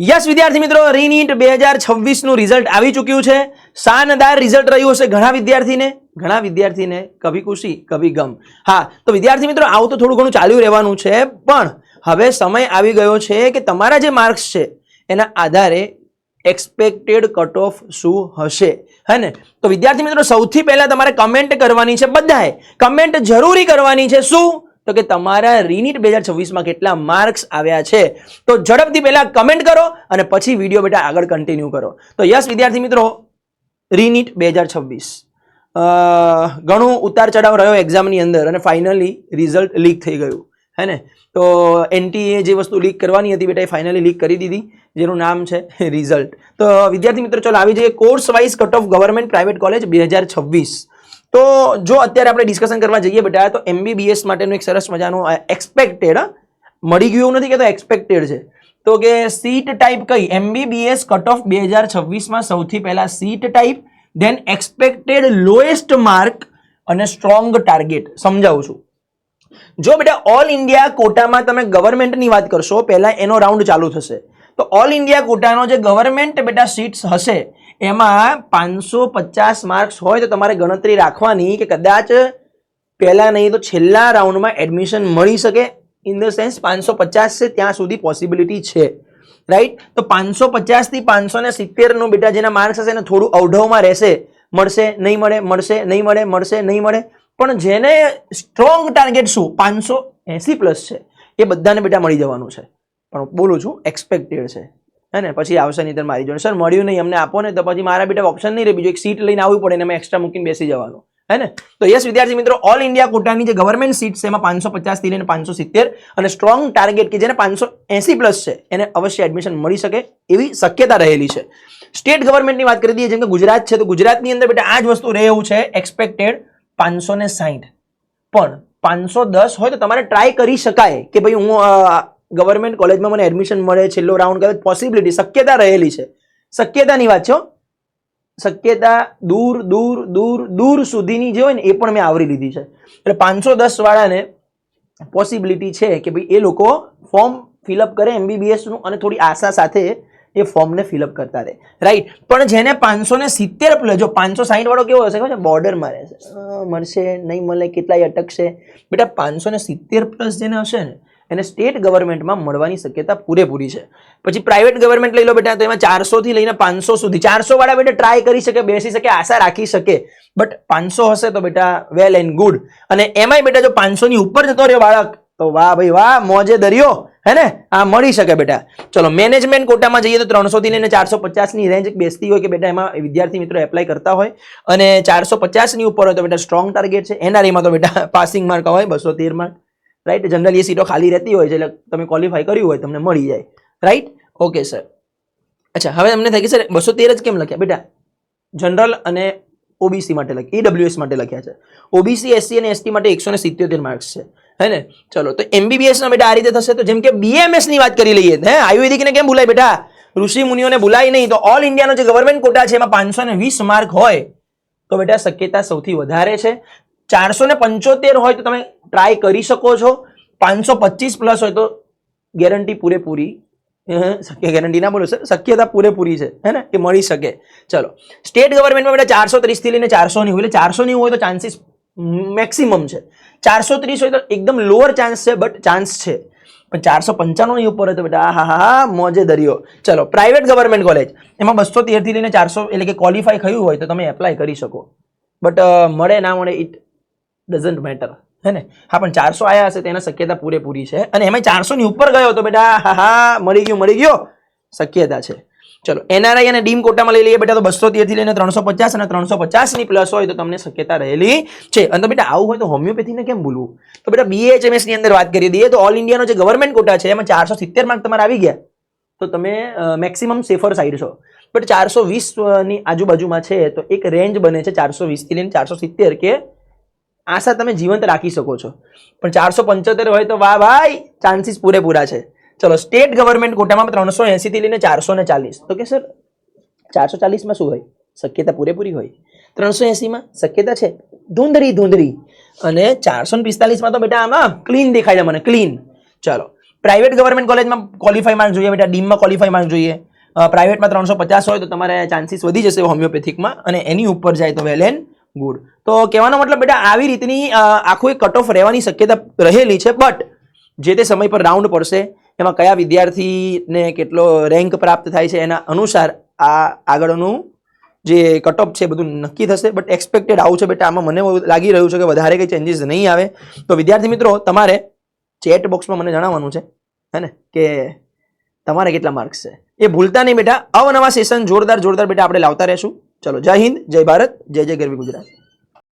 Yes વિદ્યાર્થી મિત્રો, રીનીટ 2026 નું રિઝલ્ટ આવી ચૂક્યું છે. શાનદાર રિઝલ્ટ રહ્યું હશે ઘણા વિદ્યાર્થીને કભી ખુશી કભી ગમ. હા, તો વિદ્યાર્થી મિત્રો આવું તો થોડું ઘણું ચાલ્યું રહેવાનું છે, પણ હવે સમય આવી ગયો છે કે તમારા જે માર્ક્સ છે એના આધારે એક્સપેક્ટેડ કટ ઓફ શું હશે, હે ને? તો વિદ્યાર્થી મિત્રો સૌથી પહેલા તમારે કમેન્ટ કરવાની છે, બધાએ કમેન્ટ જરૂરી કરવાની છે. શું? તો કે તમારા રીનીટ 2026 માં કેટલા માર્ક્સ આવ્યા છે. તો ઝડપથી પહેલા કમેન્ટ કરો અને પછી વિડીયો બેટા આગળ કન્ટિન્યુ કરો. તો યસ વિદ્યાર્થી મિત્રો, રીનીટ 2026 ઘણું ઉતાર ચઢાવ રહ્યો એક્ઝામની અંદર અને ફાઇનલી રિઝલ્ટ લીક થઈ ગયું, હે ને? તો એનટીએ જે વસ્તુ લીક કરવાની હતી બેટા એ ફાઇનલી લીક કરી દીધી, જેનું નામ છે રિઝલ્ટ. તો વિદ્યાર્થી મિત્રો ચલો આવી જઈએ course wise cut off government private college 2026. તો જો અત્યારે આપણે ડિસ્કશન કરવા જઈએ બેટા તો MBBS માટેનું એક સરસ મજાનું એક્સપેક્ટેડ મળી ગયું નથી કે તો એક્સપેક્ટેડ છે. તો કે સીટ ટાઈપ કઈ MBBS કટ ઓફ 2026 માં સૌથી પહેલા seat type, then expected lowest mark અને સ્ટ્રોંગ ટાર્ગેટ સમજાવું છું. જો બેટા ઓલ ઇન્ડિયા કોટામાં તમે ગવર્મેન્ટની વાત કરશો, પહેલા એનો રાઉન્ડ ચાલુ થશે. તો ઓલ ઇન્ડિયા કોટાનો જે ગવર્મેન્ટ બેટા સીટ્સ હશે એમાં 550 માર્ક્સ હોય તો તમારે ગણતરી રાખવાની કે કદાચ પહેલા નહીં તો છેલ્લા રાઉન્ડમાં એડમિશન મળી શકે. ઇન ધ સેન્સ 550 છે ત્યાં સુધી પોસિબિલિટી છે, રાઈટ? તો 550 થી 570 નું બેટા જેના માર્ક્સ હશે ને થોડું અવઢવમાં રહેશે, મળશે નહીં મળે, મળશે નહીં મળે, મળશે નહીં મળે. પણ જેને સ્ટ્રોંગ ટાર્ગેટ શું 580 પ્લસ છે એ બધાને બેટા મળી જવાનું છે. પણ બોલું છું એક્સપેક્ટેડ છે, હે ને? પછી આવશે નહીં તો મારી જોડે સર મળ્યું નહીં અમને આપો ને, તો પછી મારા બેટા ઓપ્શન નહીં રહે, બીજું એક સીટ લઈને આવવું પડે ને મેં એક્સ્ટ્રા મૂકીને બેસી જવાનું, હે ને? તો યસ વિદ્યાર્થી મિત્રો, ઓલ ઇન્ડિયા કોટાની જે ગવર્મેન્ટ સીટ છે એમાં 550 થી લઈને 570 અને સ્ટ્રોંગ ટાર્ગેટ કે જેને 580 પ્લસ છે એને અવશ્ય એડમિશન મળી શકે એવી શક્યતા રહેલી છે. સ્ટેટ ગવર્મેન્ટની વાત કરી દઈએ, જેમ કે ગુજરાત છે તો ગુજરાતની અંદર બેટા આ જ વસ્તુ રહે એવું છે એક્સપેક્ટેડ 560. પણ 510 હોય તો તમારે ટ્રાય કરી શકાય કે ભાઈ હું ગવર્મેન્ટ કોલેજમાં મને એડમિશન મળે, છેલ્લો રાઉન્ડ કદાચ પોસિબિલિટી શક્યતા રહેલી છે. શક્યતાની વાત છે, શક્યતા દૂર દૂર દૂર દૂર સુધીની જે હોય ને એ પણ મેં આવરી લીધી છે. એટલે 510 વાળાને પોસિબિલિટી છે કે ભાઈ એ લોકો ફોર્મ ફિલઅપ કરે MBBS નું અને થોડી આશા સાથે એ ફોર્મને ફિલઅપ કરતા રહે, રાઈટ? પણ જેને 570 પ્લસ, જો 560 વાળો કેવો હશે ખબર છે, બોર્ડરમાં રહેશે, મળશે નહીં મળે, કેટલાય અટકશે. બેટા 570 પ્લસ જેને હશે ને એને સ્ટેટ ગવર્મેન્ટમાં મળવાની શક્યતા પૂરેપૂરી છે. પછી પ્રાઇવેટ ગવર્મેન્ટ લઈ લો બેટા તો એમાં 400 થી લઈને 500 સુધી 400 વાળા બેટા ટ્રાય કરી શકે, બેસી શકે, આશા રાખી શકે. બટ 500 હશે તો બેટા વેલ એન્ડ ગુડ. અને એમાંય બેટા જો 500 ની ઉપર જતો રહ્યો બાળક તો વાહ ભાઈ વાહ, મોજે દરિયો, હે ને? આ મળી શકે બેટા. ચલો મેનેજમેન્ટ કોટામાં જઈએ તો 300 થી લઈને 450 ની રેન્જ બેસતી હોય કે બેટા એમાં વિદ્યાર્થી મિત્રો એપ્લાય કરતા હોય અને 450 ની ઉપર હોય તો બેટા સ્ટ્રોંગ ટાર્ગેટ છે. NREમાં તો બેટા પાસિંગ માર્ક હોય 213 માર્ક, રાઈટ? જનરલી એ સીટો ખાલી રહેતી હોય છે એટલે તમે ક્વોલિફાય કર્યું હોય તમને મળી જાય, રાઈટ? Okay sir. અચ્છા, હવે તમને થાય કે સર 213 જ કેમ લખ્યા? બેટા જનરલ અને OBC માટે લખ્યા, EWS માટે લખ્યા છે. OBC SC અને ST માટે 177 માર્ક્સ છે, હે ને? ચલો તો MBBS ના બેટા આ રીતે થશે. તો જેમ કે BMS ની વાત કરી લઈએ, હે આયુર્વેદિક ને કેમ ભૂલાય બેટા? ઋષિ મુનિઓને ભૂલાય નહીં. તો ઓલ ઇન્ડિયાનો જે ગવર્મેન્ટ કોટા છે એમાં 520 માર્ક હોય તો બેટા શક્યતા સૌથી વધારે છે. 475 હોય તો તમે ટ્રાય કરી શકો છો. 525 પ્લસ હોય તો ગેરંટી પૂરેપૂરી, ગેરંટી ના બોલો સર, શક્યતા પૂરેપૂરી છે, હે ને? કે મળી શકે. ચલો સ્ટેટ ગવર્મેન્ટમાં બેટા 430 થી લઈને 400 ની હોય, એટલે 400 ની હોય તો ચાન્સીસ મેક્સિમમ છે. 430 હોય તો એકદમ લોઅર ચાન્સ છે, બટ ચાન્સ છે. પણ 495 ની ઉપર હોય તો બેટા હા હા હા મોજે દરિયો. ચલો પ્રાઇવેટ ગવર્મેન્ટ કોલેજ એમાં 213 થી લઈને 400 એટલે કે ક્વોલિફાય થયું હોય તો તમે એપ્લાય કરી શકો. બટ મળે ના મળે ઇટ ડઝન્ટ મેટર, હે ને? હા, પણ 400 આયા હશે તેના શક્યતા પૂરેપૂરી છે. અને એમાં 400 ની ઉપર ગયો તો બેટા હા હા મળી ગયો, શક્યતા છે. ચલો NRI અને ડીમ કોટામાં લઈ લઈએ બેટા તો 213 થી લઈને 350 અને 350 ની પ્લસ હોય તો તમને શક્યતા રહેલી છે. અને બેટા આવું હોય તો હોમિયોપેથીને કેમ ભૂલવું? તો બેટા BHMS ની અંદર વાત કરી દઈએ તો ઓલ ઇન્ડિયાનો જે ગવર્મેન્ટ કોટા છે એમાં 470 માર્ક તમારે આવી ગયા તો તમે મેક્સિમમ સેફર સાઈડ છો. બટ 420 ની આજુબાજુમાં છે તો એક રેન્જ બને છે 420 થી લઈને 470 કે આશા તમે જીવંત રાખી શકો છો. પણ 475 હોય તો વાહ ભાઈ, ચાન્સીસ પૂરેપૂરા છે. ચલો સ્ટેટ ગવર્મેન્ટ કોટામાં 380 થી લઈને 440. તો કે સર 440 માં શું હોય? શક્યતા પૂરેપૂરી હોય. 380 માં શક્યતા છે ધૂંધળી. અને 445 માં તો બેટા આમાં ક્લીન દેખાય છે મને, ક્લીન. ચલો પ્રાઇવેટ ગવર્મેન્ટ કોલેજમાં ક્વોલિફાઈ માર્ક જોઈએ બેટા, ડીમમાં ક્વોલિફાઈ માર્ક જોઈએ, પ્રાઇવેટમાં 350 હોય તો તમારે ચાન્સીસ વધી જશે હોમિયોપેથિકમાં, અને એની ઉપર જાય તો વેલ એન્ડ ગુડ. તો કહેવાનો મતલબ બેટા આવી રીતની આખું એક કટ ઓફ રહેવાની શક્યતા રહેલી છે, બટ જે તે સમય પર રાઉન્ડ પડશે એમાં કયા વિદ્યાર્થીને કેટલો રેન્ક પ્રાપ્ત થાય છે એના અનુસાર આ આગળનું જે કટ ઓફ છે બધું નક્કી થશે. બટ એક્સપેક્ટેડ આવું છે બેટા, આમાં મને લાગી રહ્યું છે કે વધારે કંઈ ચેન્જીસ નહીં આવે. તો વિદ્યાર્થી મિત્રો તમારે ચેટ બોક્સમાં મને જણાવવાનું છે હે ને કે તમારે કેટલા માર્ક્સ છે, એ ભૂલતા નહીં બેટા. અવનવા સેશન જોરદાર બેટા આપણે લાવતા રહેશું. ચલો, જય હિન્દ, જય ભારત, જય જય ગરવી ગુજરાત.